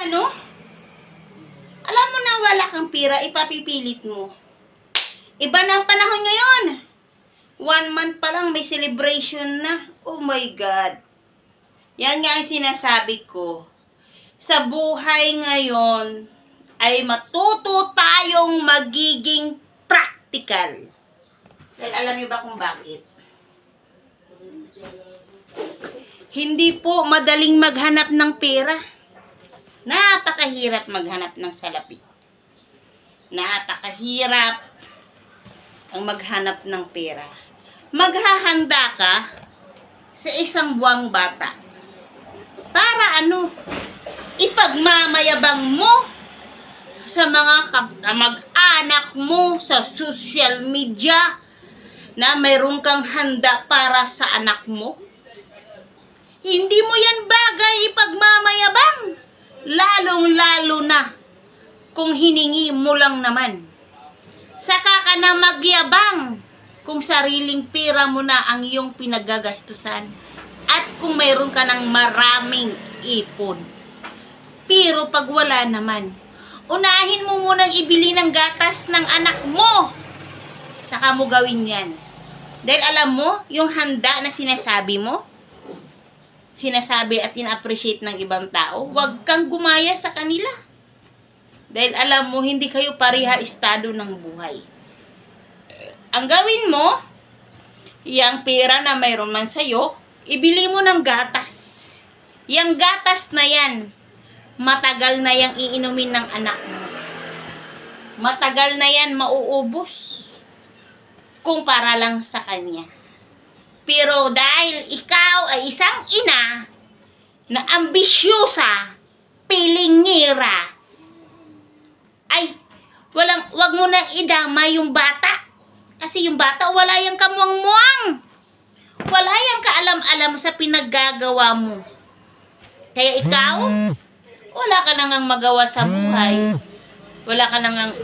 ano? Alam mo na wala kang pira, ipapipilit mo. Iba na ang panahon ngayon. 1 month pa lang may celebration na. Oh my God. Yan nga ang sinasabi ko. Sa buhay ngayon, ay matuto tayong magiging practical. Dahil alam niyo ba kung bakit? Hindi po madaling maghanap ng pera. Napakahirap maghanap ng salapi. Napakahirap ang maghanap ng pera. Maghahanda ka sa isang buwang bata. Para ano? Ipagmamayabang mo sa mga kamag-anak mo sa social media na mayroon kang handa para sa anak mo. Hindi mo yan bagay ipagmamayabang. Lalong-lalo na kung hiningi mo lang naman. Saka ka na magyabang kung sariling pera mo na ang iyong pinagagastusan at kung mayroon ka ng maraming ipon. Pero pag wala naman, unahin mo munang ibili ng gatas ng anak mo. Saka mo gawin yan. Dahil alam mo, yung handa na sinasabi mo, sinasabi at ina-appreciate ng ibang tao, huwag kang gumaya sa kanila. Dahil alam mo, hindi kayo pareha estado ng buhay. Ang gawin mo, yung pera na mayroon man sa'yo, ibili mo ng gatas. Yung gatas na yan, matagal na yang iinumin ng anak mo. Matagal na yan mauubos kung para lang sa kanya. Pero dahil ikaw ay isang ina na ambisyosa, pilingera, ay wag mo na idama yung bata. Kasi yung bata wala yang kamuang-muang. Wala yang kaalam-alam sa pinaggagawa mo. Kaya ikaw, wala ka nang magawa sa buhay. Wala ka nang